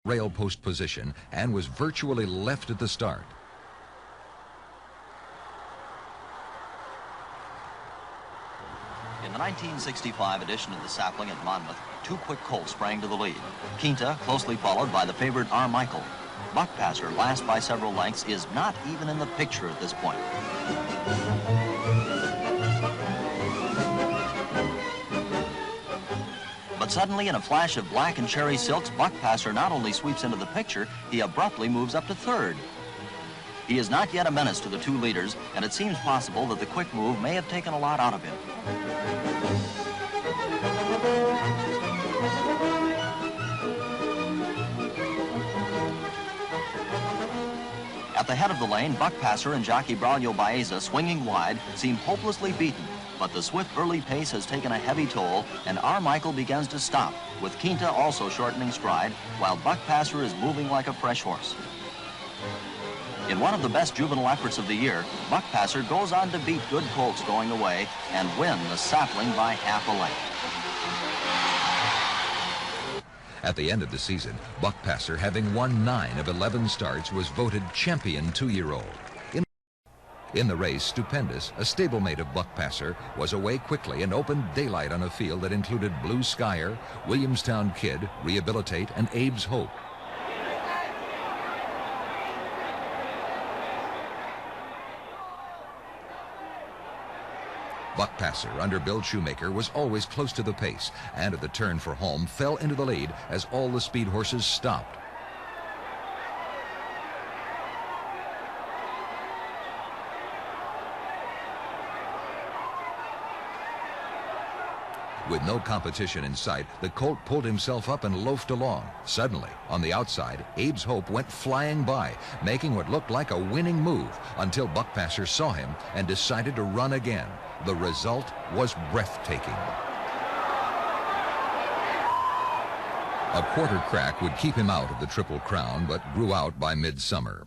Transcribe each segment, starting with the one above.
rail post position and was virtually left at the start. In the 1965 edition of the Sapling at Monmouth, two quick colts sprang to the lead. Quinta, closely followed by the favored Armichael. Buckpasser, last by several lengths, is not even in the picture at this point. But suddenly, in a flash of black and cherry silks, Buckpasser not only sweeps into the picture, he abruptly moves up to third. He is not yet a menace to the two leaders, and it seems possible that the quick move may have taken a lot out of him. At the head of the lane, Buckpasser and jockey Braulio Baeza, swinging wide, seem hopelessly beaten. But the swift early pace has taken a heavy toll, and Armichael begins to stop, with Quinta also shortening stride, while Buckpasser is moving like a fresh horse. In one of the best juvenile efforts of the year, Buckpasser goes on to beat good colts going away and win the Sapling by half a length. At the end of the season, Buckpasser, having won 9 of 11 starts, was voted champion 2-year-old. In the race, Stupendous, a stablemate of Buckpasser, was away quickly and opened daylight on a field that included Blue Skyer, Williamstown Kid, Rehabilitate, and Abe's Hope. Buckpasser, under Bill Shoemaker, was always close to the pace, and at the turn for home fell into the lead as all the speed horses stopped. With no competition in sight, the colt pulled himself up and loafed along. Suddenly, on the outside, Abe's Hope went flying by, making what looked like a winning move until Buckpasser saw him and decided to run again. The result was breathtaking. A quarter crack would keep him out of the Triple Crown, but grew out by midsummer.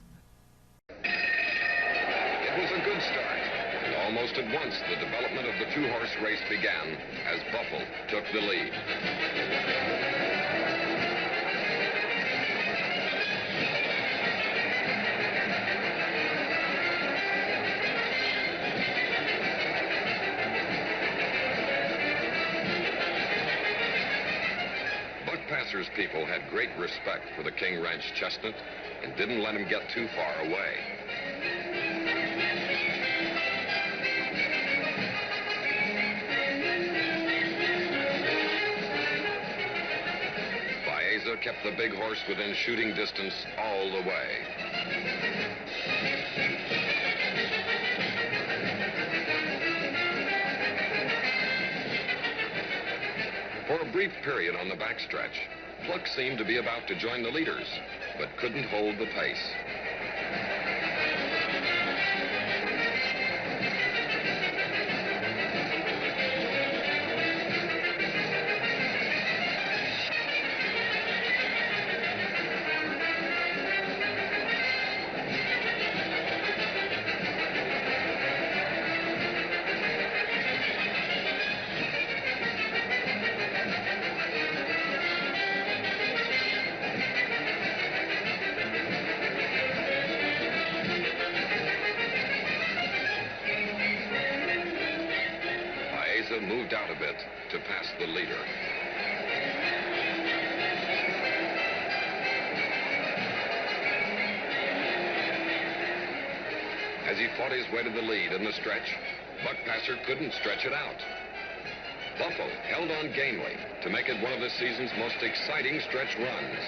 It was a good start. Almost at once, the development of the two-horse race began as Buffalo took the lead. Buckpasser's people had great respect for the King Ranch chestnut and didn't let him get too far away. Kept the big horse within shooting distance all the way. For a brief period on the backstretch, Pluck seemed to be about to join the leaders, but couldn't hold the pace. Moved out a bit to pass the leader. As he fought his way to the lead in the stretch, Buckpasser couldn't stretch it out. Buffalo held on gamely to make it one of the season's most exciting stretch runs.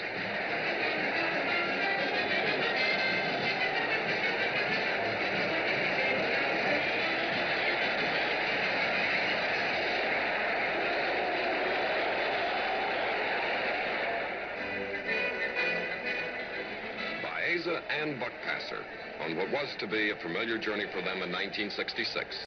And Buckpasser on what was to be a familiar journey for them in 1966.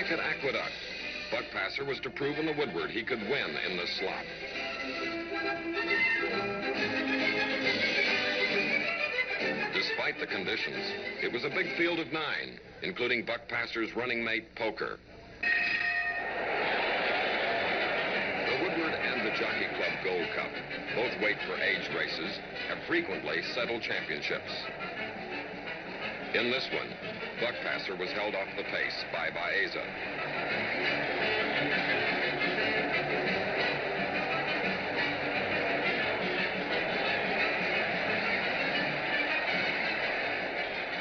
Like at Aqueduct, Buckpasser was to prove in the Woodward he could win in the slot. Despite the conditions, it was a big field of 9, including Buckpasser's running mate, Poker. The Woodward and the Jockey Club Gold Cup, both weight for age races, have frequently settled championships. In this one, Buckpasser was held off the pace by Baeza.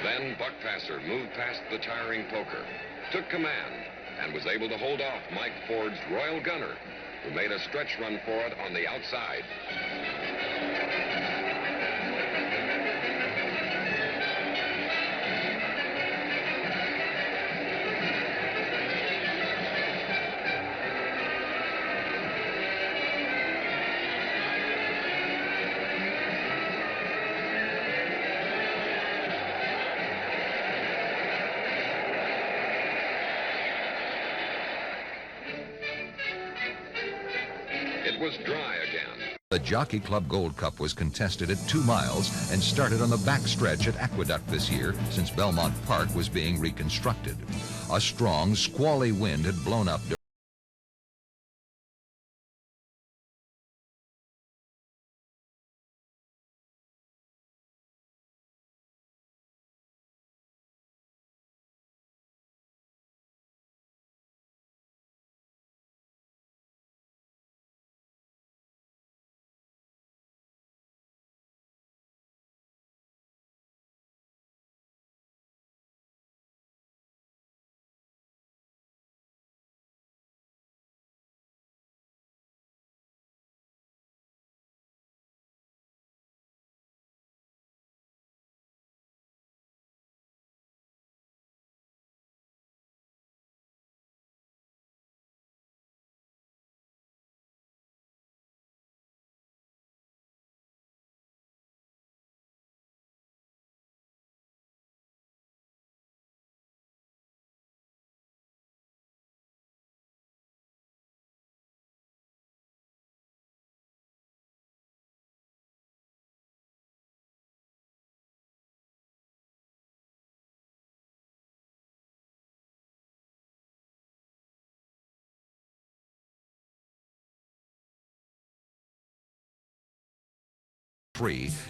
Then Buckpasser moved past the tiring Poker, took command, and was able to hold off Mike Ford's Royal Gunner, who made a stretch run for it on the outside. It was dry again. The Jockey Club Gold Cup was contested at 2 miles and started on the back stretch at Aqueduct this year since Belmont Park was being reconstructed. A strong, squally wind had blown up.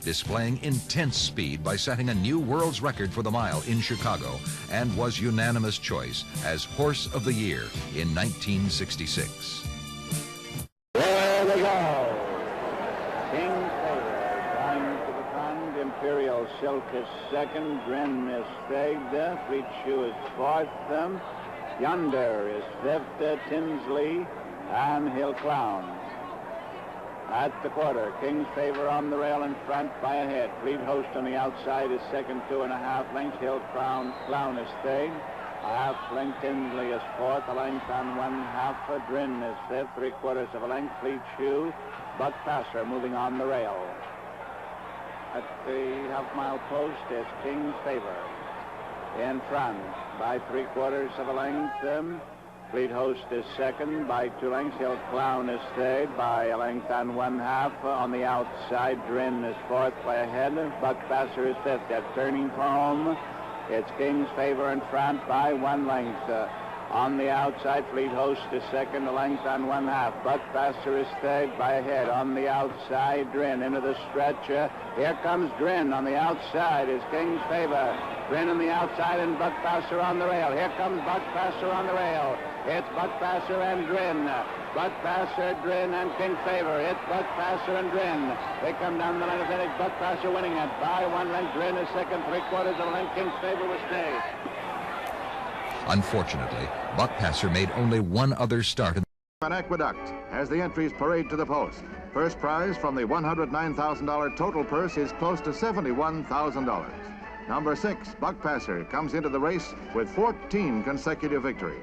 Displaying intense speed by setting a new world's record for the mile in Chicago, and was unanimous choice as Horse of the Year in 1966. There we go. King Favor, time to the front. Imperial Silk is second. Grin is third. Fleet Shoe is fourth. Yonder is fifth. Tinsley and Hill Clown. At the quarter, King's Favor on the rail in front by a head. Fleet Host on the outside is second, 2.5 lengths. Hill Clown is third. A half length. Tinsley is fourth. A length on 1/2. Drin is fifth. 3/4 of a length. Fleet Shoe. Buckpasser moving on the rail. At the half-mile post is King's Favor in front by 3/4 of a length. Fleet Host is second by 2 lengths. Hill Clown is third by a length and 1/2. On the outside, Drin is fourth by a head. Buckpasser is fifth. They're turning for home. It's King's Favor in front by 1 length. On the outside, Fleet Host is second, a length and 1/2. Buckpasser is third by a head. On the outside, Drin into the stretch. Here comes Drin. On the outside is King's Favor. Drin on the outside and Buckpasser on the rail. Here comes Buckpasser on the rail. It's Buckpasser and Drin. Buckpasser, Drin, and King Favor. It's Buckpasser and Drin. They come down the line of finish. Buckpasser winning it by 1 length. Drin is second, 3/4 of a length. King Favor will stay. Unfortunately, Buckpasser made only one other start. An Aqueduct as the entries parade to the post. First prize from the $109,000 total purse is close to $71,000. Number 6, Buckpasser, comes into the race with 14 consecutive victories.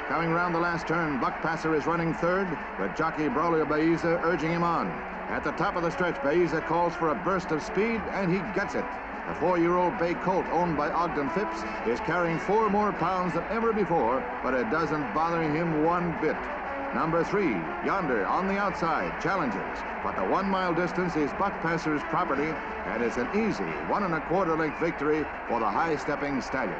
Coming round the last turn, Buckpasser is running third, with jockey Braulio Baeza urging him on. At the top of the stretch, Baeza calls for a burst of speed, and he gets it. The 4-year-old bay colt owned by Ogden Phipps is carrying 4 more pounds than ever before, but it doesn't bother him one bit. Number 3, Yonder, on the outside, challenges, but the 1-mile distance is Buckpasser's property, and it's an easy 1 1/4 length victory for the high-stepping stallion.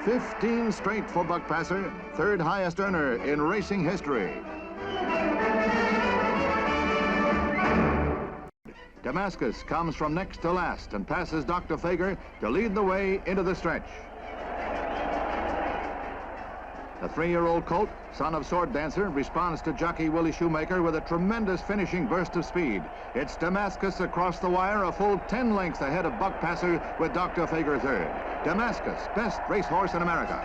$15 straight for Buckpasser, 3rd highest earner in racing history. Damascus comes from next to last and passes Dr. Fager to lead the way into the stretch. The 3-year-old colt, son of Sword Dancer, responds to jockey Willie Shoemaker with a tremendous finishing burst of speed. It's Damascus across the wire, a full 10 lengths ahead of Buckpasser with Dr. Fager 3rd. Damascus, best racehorse in America.